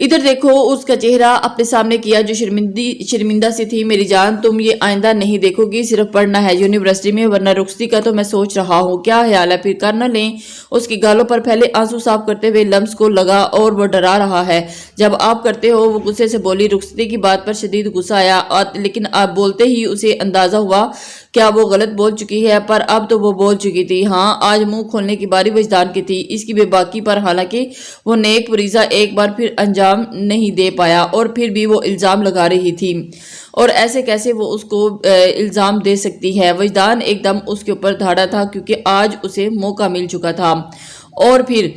ادھر دیکھو اس کا چہرہ اپنے سامنے کیا جو شرمندہ سی تھی. میری جان تم یہ آئندہ نہیں دیکھو گی, صرف پڑھنا ہے یونیورسٹی میں, ورنہ رخصتی کا تو میں سوچ رہا ہوں. کیا خیال ہے پھر کر نہ لیں. اس کی گالوں پر پھیلے آنسو صاف کرتے ہوئے لمس کو لگا اور وہ ڈرا رہا ہے. جب آپ کرتے ہو, وہ غصے سے بولی. رخصتی کی بات پر شدید غصہ آیا, لیکن آپ بولتے ہی اسے اندازہ ہوا کیا وہ غلط بول چکی ہے, پر اب تو وہ بول چکی تھی. ہاں آج منہ کھولنے کی باری وجدان کی تھی, اس کی بے باکی پر. حالانکہ وہ نیک فریضہ ایک بار پھر انجام نہیں دے پایا اور پھر بھی وہ الزام لگا رہی تھی, اور ایسے کیسے وہ اس کو الزام دے سکتی ہے. وجدان ایک دم اس کے اوپر دھاڑا تھا کیونکہ آج اسے موقع مل چکا تھا, اور پھر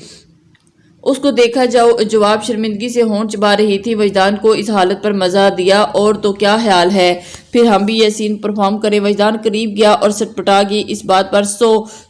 اس کو دیکھا جواب شرمندگی سے ہونٹ چبا رہی تھی. وجدان کو اس حالت پر مزہ دیا. اور تو کیا خیال ہے پھر ہم بھی یہ سین پرفارم کریں. وجدان قریب گیا اور سٹپٹا گئی اس بات پر.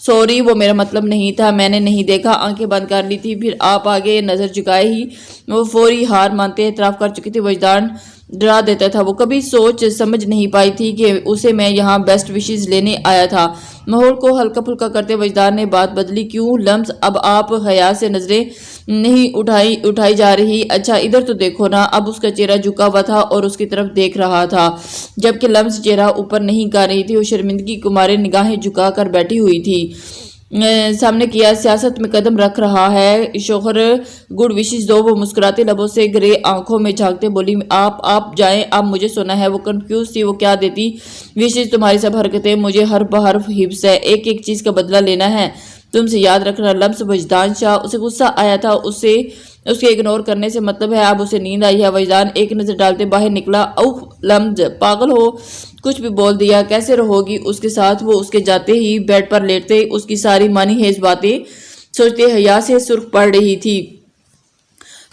سوری وہ میرا مطلب نہیں تھا, میں نے نہیں دیکھا. آنکھیں بند کر لی تھی. پھر آپ آگے نظر جھکائے ہی وہ فوری ہار مانتے اعتراف کر چکی تھی. وجدان ڈرا دیتا تھا. وہ کبھی سوچ سمجھ نہیں پائی تھی کہ اسے میں یہاں بیسٹ وشز لینے آیا تھا. ماحول کو ہلکا پھلکا کرتے وجدان نے بات بدلی. کیوں لمس, اب آپ حیا سے نظریں نہیں اٹھائی جا رہی. اچھا ادھر تو دیکھو نا. اب اس کا چہرہ جھکا ہوا تھا اور اس کی طرف دیکھ رہا تھا, جبکہ لمس چہرہ اوپر نہیں کر رہی تھی. وہ شرمندگی کو مارے نگاہیں جھکا کر بیٹھی ہوئی تھی. سامنے کیا سیاست میں قدم رکھ رہا ہے شوہر, گڈ وشز دو. وہ مسکراتے لبوں سے گرے آنکھوں میں جھانکتے بولی. آپ جائیں, آپ مجھے سنا ہے. وہ کنفیوز تھی. وہ کیا دیتی وشز, تمہاری سب حرکتیں مجھے حرف بحرف حفظ ہے, ایک ایک چیز کا بدلہ لینا ہے تم سے, یاد رکھنا. لمس وجدان شاہ, اسے غصہ آیا تھا. اس کے اگنور کرنے سے مطلب ہے اب اسے نیند آئی ہے. وجدان ایک نظر ڈالتے باہر نکلا. اوہ لمس پاگل ہو, کچھ بھی بول دیا, کیسے رہو گی اس کے ساتھ. وہ اس کے جاتے ہی بیڈ پر لیٹتے اس کی ساری مانی خیز باتیں سوچتے حیا سے سرخ پڑ رہی تھی.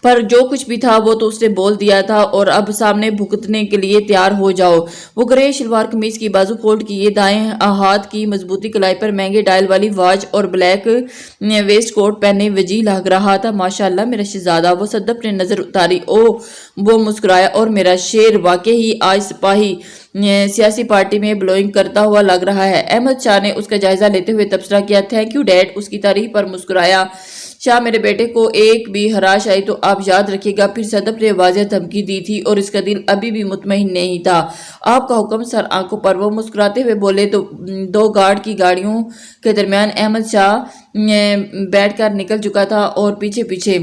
پر جو کچھ بھی تھا وہ تو اس نے بول دیا تھا, اور اب سامنے بھگتنے کے لیے تیار ہو جاؤ. وہ گرے شلوار قمیض کی بازو فولڈ کیے, دائیں ہاتھ کی مضبوطی کلائی پر مہنگے ڈائل والی واچ اور بلیک ویسٹ کوٹ پہنے وجی لگ رہا تھا. ماشاءاللہ میرا شہزادہ. وہ صدف نے نظر اتاری. وہ مسکرایا. اور میرا شیر, واقعی آج سپاہی سیاسی پارٹی میں بلوئنگ کرتا ہوا لگ رہا ہے. احمد شاہ نے اس کا جائزہ لیتے ہوئے تبصرہ کیا. Thank you did. اس کی تعریف پر مسکرایا. شاہ میرے بیٹے کو ایک بھی ہراش آئی تو آپ یاد رکھیے گا. پھر صدف نے واضح دھمکی دی تھی اور اس کا دل ابھی بھی مطمئن نہیں تھا. آپ کا حکم سر. آنکھوں پر. وہ مسکراتے ہوئے بولے. تو دو گارڈ کی گاڑیوں کے درمیان احمد شاہ بیٹھ کر نکل چکا تھا اور پیچھے پیچھے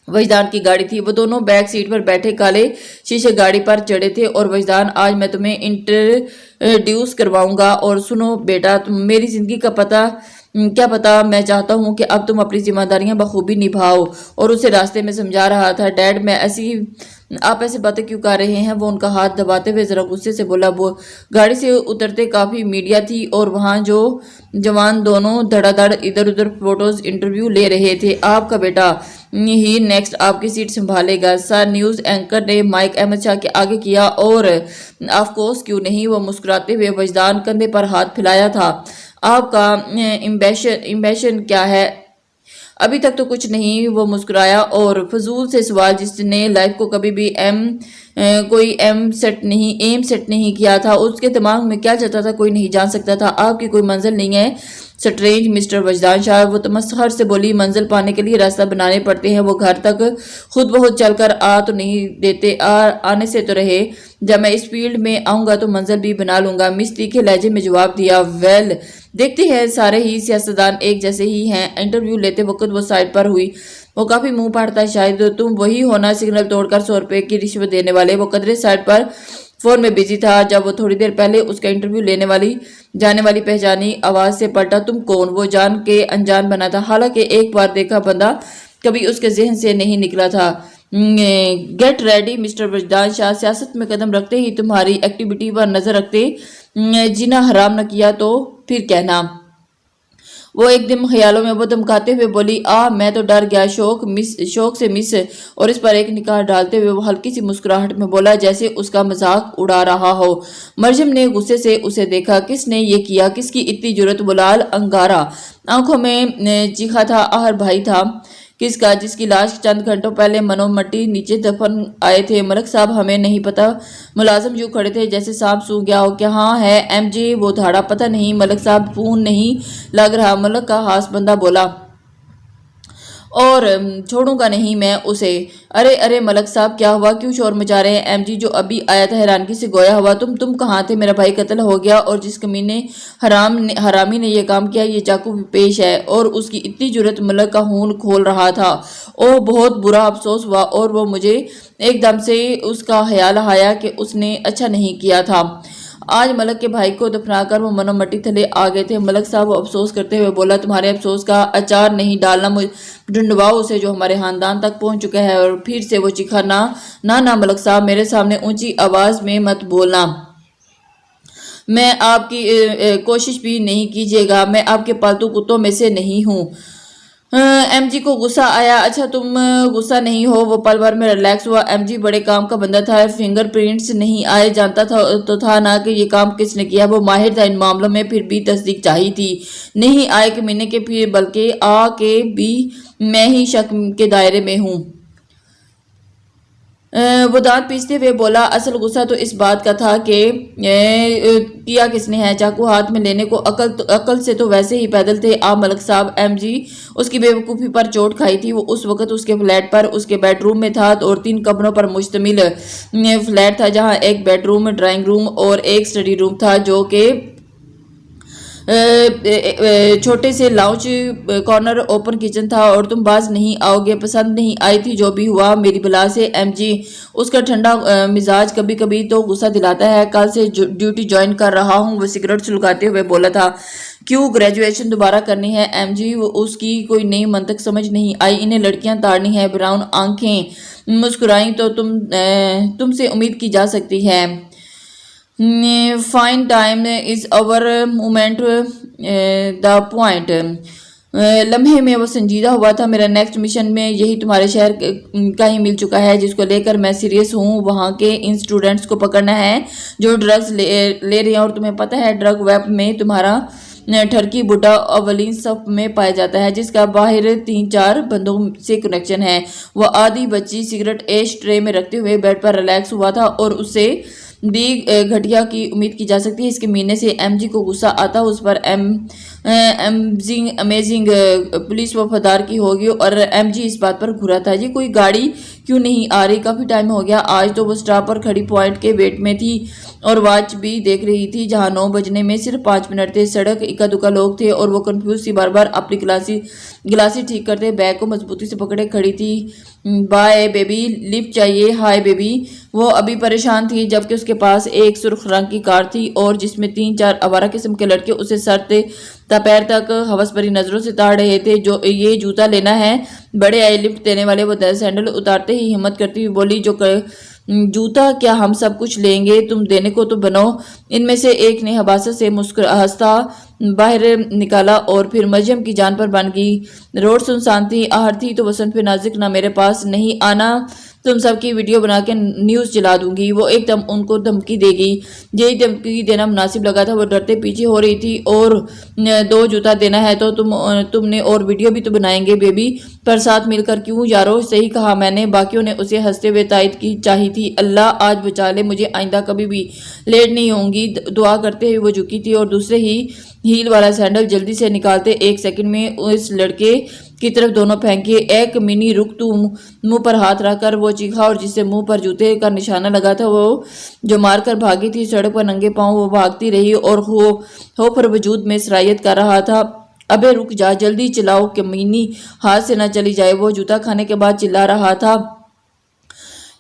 وجدان کی گاڑی تھی. وہ دونوں بیک سیٹ پر بیٹھے کالے شیشے گاڑی پر چڑھے تھے. اور وجدان, آج میں تمہیں انٹروڈیوس کرواؤں گا. اور سنو بیٹا, میری زندگی کا کیا پتا, میں چاہتا ہوں کہ اب تم اپنی ذمہ داریاں بخوبی نبھاؤ. اور اسے راستے میں سمجھا رہا تھا. ڈیڈ آپ ایسے باتیں کیوں کر رہے ہیں. وہ ان کا ہاتھ دباتے ہوئے ذرا غصے سے بولا. وہ گاڑی سے اترتے کافی میڈیا تھی اور وہاں جو جوان دونوں دھڑا دھڑ ادھر ادھر فوٹوز انٹرویو لے رہے تھے. آپ کا بیٹا ہی نیکسٹ آپ کی سیٹ سنبھالے گا سر. نیوز اینکر نے مائک احمد شاہ کے آگے کیا. اور آف کورس کیوں نہیں. وہ مسکراتے ہوئے وجدان کندھے پر ہاتھ پھیلایا تھا. آپ کا ایمبیشن کیا ہے. ابھی تک تو کچھ نہیں. وہ مسکرایا. اور فضول سے سوال, جس نے لائف کو کبھی بھی کوئی ایم سیٹ نہیں کیا تھا, اس کے دماغ میں کیا چلتا تھا کوئی نہیں جان سکتا تھا. آپ کی کوئی منزل نہیں ہے سٹرینج مسٹر وجدان شاہ. وہ تمسخر سے بولی. منزل پانے کے لیے راستہ بنانے پڑتے ہیں. وہ گھر تک خود بہت چل کر تو نہیں دیتے. آنے سے تو رہے. جب میں اس فیلڈ میں آؤں گا تو منزل بھی بنا لوں گا. مس تیکھے لہجے میں جواب دیا. ویل دیکھتے ہیں سارے ہی سیاستدان ایک جیسے ہی ہیں. انٹرویو لیتے وقت وہ سائڈ پر ہوئی. وہ کافی منہ پھاڑتا. شاید تم وہی ہونا سگنل توڑ کر 100 روپے کی رشوت دینے والے. وہ قدرے سائڈ پر فون میں بزی تھا جب وہ تھوڑی دیر پہلے اس کا انٹرویو لینے جانے والی پہچانی آواز سے پلٹا. تم کون. وہ جان کے انجان بنا تھا. حالانکہ ایک بار دیکھا بندہ کبھی اس کے ذہن سے نہیں نکلا تھا. گیٹ ریڈی مسٹر وجدان شاہ. سیاست میں قدم رکھتے ہی تمہاری ایکٹیویٹی پر نظر رکھتے جینا حرام نہ کیا تو پھر کہنا. وہ ایک دم خیالوں میں وہ دمکاتے ہوئے بولی. میں تو ڈر گیا. شوق سے مس. اور اس پر ایک نگاہ ڈالتے ہوئے وہ ہلکی سی مسکراہٹ میں بولا جیسے اس کا مذاق اڑا رہا ہو. مرجم نے غصے سے اسے دیکھا. کس نے یہ کیا. کس کی اتنی جرت. وہ لال انگارا آنکھوں میں چیخا تھا. آہر بھائی تھا. کس کا. جس کی لاش چند گھنٹوں پہلے منو مٹی نیچے دفن آئے تھے. ملک صاحب ہمیں نہیں پتا. ملازم یوں کھڑے تھے جیسے سانپ سو گیا ہو. کیا ہاں ہے ایم جے. وہ دھاڑا. پتہ نہیں ملک صاحب فون نہیں لگ رہا. ملک کا ہاس بندہ بولا. اور چھوڑوں گا نہیں میں اسے۔ ارے ارے ملک صاحب کیا ہوا، کیوں شور مچا رہے ہیں؟ ایم جی جو ابھی آیا تھا حیرانگی سے گویا ہوا، تم کہاں تھے؟ میرا بھائی قتل ہو گیا اور جس کمینے حرامی نے یہ کام کیا، یہ چاقو بھی پیش ہے۔ اور اس کی اتنی جرأت، ملک کا خون کھول رہا تھا۔ اوہ بہت برا افسوس ہوا، اور وہ مجھے ایک دم سے اس کا خیال آیا کہ اس نے اچھا نہیں کیا تھا۔ آج ملک کے بھائی کو دفنا کر وہ منو مٹی تھلے آ گئے تھے۔ ملک صاحب وہ افسوس کرتے ہوئے بولا، تمہارے افسوس کا اچار نہیں ڈالنا، ڈھونڈواؤ اسے جو ہمارے خاندان تک پہنچ چکا ہے۔ اور پھر سے وہ چیخا، نہ ملک صاحب، میرے سامنے اونچی آواز میں مت بولنا۔ میں آپ کی کوشش بھی نہیں کیجیے گا، میں آپ کے پالتو کتوں میں سے نہیں ہوں۔ ایم جی کو غصہ آیا۔ اچھا تم غصہ نہیں ہو؟ وہ پل بھر میں ریلیکس ہوا۔ ایم جی بڑے کام کا بندہ تھا، فنگر پرنٹس نہیں آئے جانتا تھا نا کہ یہ کام کس نے کیا۔ وہ ماہر تھا ان معاملوں میں، پھر بھی تصدیق چاہی تھی۔ نہیں آئے کہ میں نے کہ پھر بلکہ آ کے بھی میں ہی شک کے دائرے میں ہوں۔ وہ دانت پیستے ہوئے بولا، اصل غصہ تو اس بات کا تھا کہ کیا کس نے ہے؟ چاقو ہاتھ میں لینے کو عقل سے تو ویسے ہی پیدل تھے آپ ملک صاحب۔ ایم جی اس کی بے وقوفی پر چوٹ کھائی تھی۔ وہ اس وقت اس کے فلیٹ پر اس کے بیڈ روم میں تھا اور 3 کمروں پر مشتمل فلیٹ تھا، جہاں ایک بیڈ روم، ڈرائنگ روم اور ایک سٹڈی روم تھا، جو کہ چھوٹے سے لاؤنج کارنر اوپن کچن تھا۔ اور تم باز نہیں آؤ گے، پسند نہیں آئی تھی جو بھی ہوا میری بلا سے ایم جی۔ اس کا ٹھنڈا مزاج کبھی کبھی تو غصہ دلاتا ہے۔ کل سے ڈیوٹی جوائن کر رہا ہوں، وہ سگریٹ سلگاتے ہوئے بولا تھا۔ کیوں گریجویشن دوبارہ کرنی ہے ایم جی؟ اس کی کوئی نئی منطق سمجھ نہیں آئی۔ انہیں لڑکیاں تاڑنی ہیں۔ براؤن آنکھیں مسکرائیں، تو تم سے امید کی جا سکتی ہے۔ Fine time is over moment the point. لمحے میں وہ سنجیدہ ہوا تھا۔ میرا نیکسٹ مشن میں یہی تمہارے شہر کا ہی مل چکا ہے، جس کو لے کر میں سیریس ہوں۔ وہاں کے ان اسٹوڈنٹس کو پکڑنا ہے جو ڈرگز لے رہے ہیں، اور تمہیں پتہ ہے ڈرگ ویب میں تمہارا ٹھرکی بڈھا اولین صف میں پایا جاتا ہے، جس کا باہر 3-4 بندوں سے کنیکشن ہے۔ وہ آدھی بچی سگریٹ ایش ٹرے میں رکھتے ہوئے بیڈ پر ریلیکس ہوا تھا، اور اس سے بھی گھٹیا کی امید کی جا سکتی ہے۔ اس کے ملنے سے ایم جی کو غصہ آتا، اس پر امیزنگ پولیس وفادار کی ہوگی، اور ایم جی اس بات پر گھرا تھا، یہ کوئی گاڑی کیوں نہیں آ رہی؟ کافی ٹائم ہو گیا۔ آج تو وہ سٹاپ پر کھڑی پوائنٹ کے ویٹ میں تھی اور واچ بھی دیکھ رہی تھی، جہاں 9 بجنے میں صرف 5 منٹ تھے۔ سڑک اکا دکا لوگ تھے اور وہ کنفیوز سی، بار بار اپنی گلاسی ٹھیک کرتے بیگ کو مضبوطی سے پکڑے کھڑی تھی۔ بائے بیبی، لفٹ چاہیے؟ ہائے بیبی۔ وہ ابھی پریشان تھی جبکہ اس کے پاس ایک سرخ رنگ کی کار تھی، اور جس میں 3-4 آوارہ قسم کے لڑکے اسے سر تا پیر تک ہوس بھری نظروں سے تاڑ رہے تھے۔ جو یہ جوتا لینا ہے؟ بڑے آئے لفٹ دینے والے۔ وہ سینڈل اتارتے ہی ہمت کرتی ہوئی بولی، جو جوتا کیا، ہم سب کچھ لیں گے، تم دینے کو تو بنو۔ ان میں سے ایک نے حباست سے ہنستا باہر نکالا، اور پھر مریم کی جان پر بن گئی۔ روڈ سنسان تھی، آہر تھی تو وسنت پہ نازک، نہ میرے پاس نہیں آنا، تم سب کی ویڈیو بنا کے نیوز چلا دوں گی۔ وہ ایک دم ان کو دھمکی دے گی۔ یہی دھمکی دینا مناسب لگا تھا۔ وہ ڈرتے پیچھے ہو رہی تھی، اور 2 جوتا دینا ہے تو تم نے، اور ویڈیو بھی تو بنائیں گے بیبی، پر ساتھ مل کر کیوں یارو؟ صحیح کہا میں نے۔ باقیوں نے اسے ہنستے ہوئے تائید کی چاہی تھی۔ اللہ آج بچا لے مجھے، آئندہ کبھی بھی لیٹ نہیں ہوں گی، دعا کرتے ہوئے وہ جھکی تھی، اور دوسرے ہی ہیل والا سینڈل جلدی سے نکالتے 1 سیکنڈ میں اس لڑکے کی طرف دونوں پھینکے۔ ایک منی رک تو، منہ پر ہاتھ رکھ کر وہ چیخا، اور جس سے منہ پر جوتے کا نشانہ لگا تھا، وہ جو مار کر بھاگی تھی سڑک پر ننگے پاؤں، وہ بھاگتی رہی اور ہو پر وجود میں سرایت کر رہا تھا۔ ابے رک جا، جلدی چلاؤ کہ منی ہاتھ سے نہ چلی جائے۔ وہ جوتا کھانے کے بعد چلا رہا تھا۔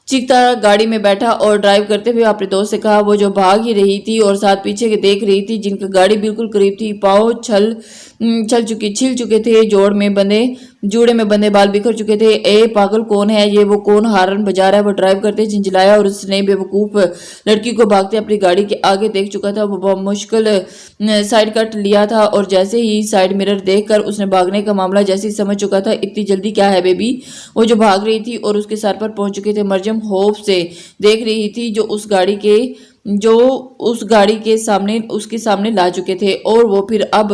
چیختا گاڑی میں بیٹھا اور ڈرائیو کرتے ہوئے اپنے دوست سے کہا، وہ جو بھاگ ہی رہی تھی اور ساتھ پیچھے کے دیکھ رہی تھی، جن کی گاڑی بالکل قریب تھی، پاؤں چھل چکے تھے، جوڑے میں بندے بال بکھر چکے تھے۔ اے پاگل، کون ہے یہ؟ وہ کون ہارن بجا رہا ہے؟ وہ ڈرائیو کرتے جھنجھلایا، اور اس نے بے وقوف لڑکی کو بھاگتے اپنی گاڑی کے آگے دیکھ چکا تھا۔ وہ بہت مشکل سائیڈ کٹ لیا تھا، اور جیسے ہی سائیڈ مرر دیکھ کر اس نے بھاگنے کا معاملہ جیسے ہی سمجھ چکا تھا۔ اتنی جلدی کیا ہے بیبی؟ وہ جو بھاگ رہی تھی اور اس کے سر پر پہنچ چکے تھے۔ مریم ہوپ سے دیکھ رہی تھی، جو اس گاڑی کے سامنے لا چکے تھے، اور وہ پھر اب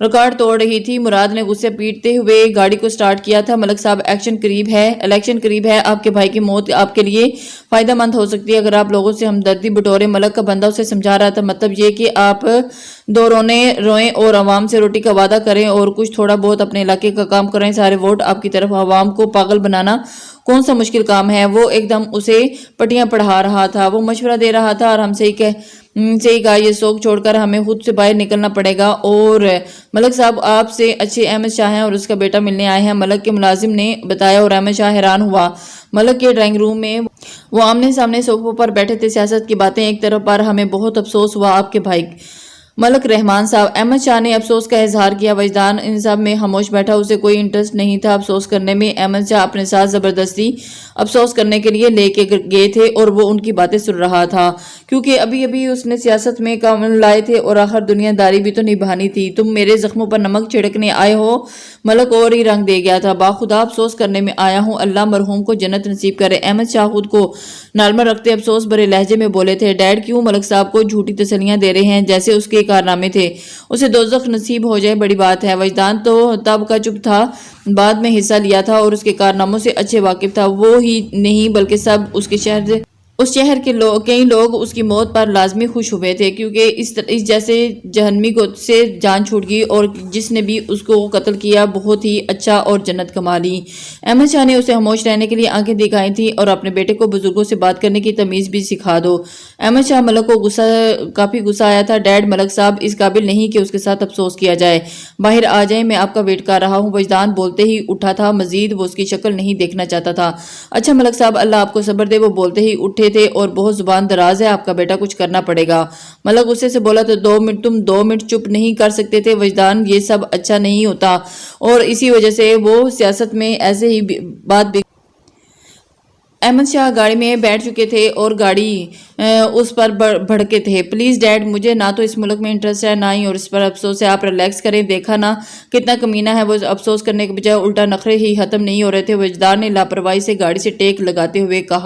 ریکارڈ توڑ رہی تھی۔ مراد نے غصے پیٹتے ہوئے گاڑی کو سٹارٹ کیا تھا۔ ملک صاحب الیکشن قریب ہے، آپ کے بھائی کی موت آپ کے لیے فائدہ مند ہو سکتی ہے اگر آپ لوگوں سے ہمدردی بٹوریں۔ ملک کا بندہ اسے سمجھا رہا تھا، مطلب یہ کہ آپ دو روئیں اور عوام سے روٹی کا وعدہ کریں اور کچھ تھوڑا بہت اپنے علاقے کا کام کریں، سارے ووٹ آپ کی طرف۔ عوام کو پاگل بنانا کون سا مشکل کام ہے؟ وہ ایک دم اسے پٹیاں پڑھا رہا تھا، وہ مشورہ دے رہا تھا اور ہم سے ہی کہا یہ سوگ چھوڑ کر ہمیں خود سے باہر نکلنا پڑے گا۔ اور ملک صاحب آپ سے اچھے احمد شاہ ہیں اور اس کا بیٹا ملنے آئے ہیں، ملک کے ملازم نے بتایا اور احمد شاہ حیران ہوا۔ ملک کے ڈرائنگ روم میں وہ آمنے سامنے صوفوں پر بیٹھے تھے، سیاست کی باتیں ایک طرف پر ہمیں بہت افسوس ہوا آپ کے بھائی ملک رحمان صاحب۔ احمد شاہ نے افسوس کا اظہار کیا۔ وجدان ان سب میں خاموش بیٹھا، اسے کوئی انٹرسٹ نہیں تھا افسوس کرنے میں۔ احمد شاہ اپنے ساتھ زبردستی افسوس کرنے کے لیے لے کے گئے تھے اور وہ ان کی باتیں سن رہا تھا، کیونکہ ابھی اس نے سیاست میں کام لائے تھے اور آخر دنیا داری بھی تو نبھانی تھی۔ تم میرے زخموں پر نمک چھڑکنے آئے ہو؟ ملک اور ہی رنگ دے گیا تھا۔ باخدا افسوس کرنے میں آیا ہوں، اللہ مرحوم کو جنت نصیب کرے۔ احمد شاہ خود کو نارمل رکھتے افسوس بھرے لہجے میں بولے تھے، ڈیڈ کیوں ملک صاحب کو جھوٹی تسلیاں دے رہے ہیں جیسے اس کے کارنامے تھے، اسے دوزخ نصیب ہو جائے بڑی بات ہے۔ وجدان تو تب کا چپ تھا، بعد میں حصہ لیا تھا اور اس کے کارناموں سے اچھے واقف تھا۔ وہ ہی نہیں بلکہ سب اس شہر کے کئی لوگ اس کی موت پر لازمی خوش ہوئے تھے، کیونکہ اس جیسے جہنمی کو سے جان چھوٹ گئی اور جس نے بھی اس کو قتل کیا بہت ہی اچھا اور جنت کما لی۔ احمد شاہ نے اسے خاموش رہنے کے لیے آنکھیں دکھائی تھیں اور اپنے بیٹے کو بزرگوں سے بات کرنے کی تمیز بھی سکھا دو۔ احمد شاہ ملک کو کافی غصہ آیا تھا، ڈیڈ ملک صاحب اس قابل نہیں کہ اس کے ساتھ افسوس کیا جائے، باہر آ جائیں، میں آپ کا ویٹ کر رہا ہوں۔ وجدان بولتے ہی اٹھا تھا، مزید وہ اس کی شکل نہیں دیکھنا چاہتا تھا۔ اچھا ملک صاحب، اللہ آپ کو صبر دے، وہ بولتے ہی اٹھے تھے اور بہت زبان دراز ہے، آپ کا بیٹا کچھ کرنا پڑے گا۔ ملک غصے سے بولا تو تم 2 منٹ چپ نہیں کر سکتے تھے؟ وجدان یہ سب اچھا نہیں ہوتا اور اسی وجہ سے وہ سیاست میں ایسے ہی بات احمد شاہ گاڑی میں بیٹھ چکے تھے اور گاڑی اس پر بھڑکے تھے۔ پلیز ڈیڈ، مجھے نہ تو اس ملک میں انٹرسٹ ہے نہ ہی اور اس پر افسوس ہے، آپ ریلیکس کریں، دیکھا نا کتنا کمینہ ہے وہ، افسوس کرنے کے بجائے الٹا نخرے ہی ختم نہیں ہو رہے تھے۔ وجدان نے لاپرواہی سے گاڑی سے ٹیک لگاتے ہوئے کہا۔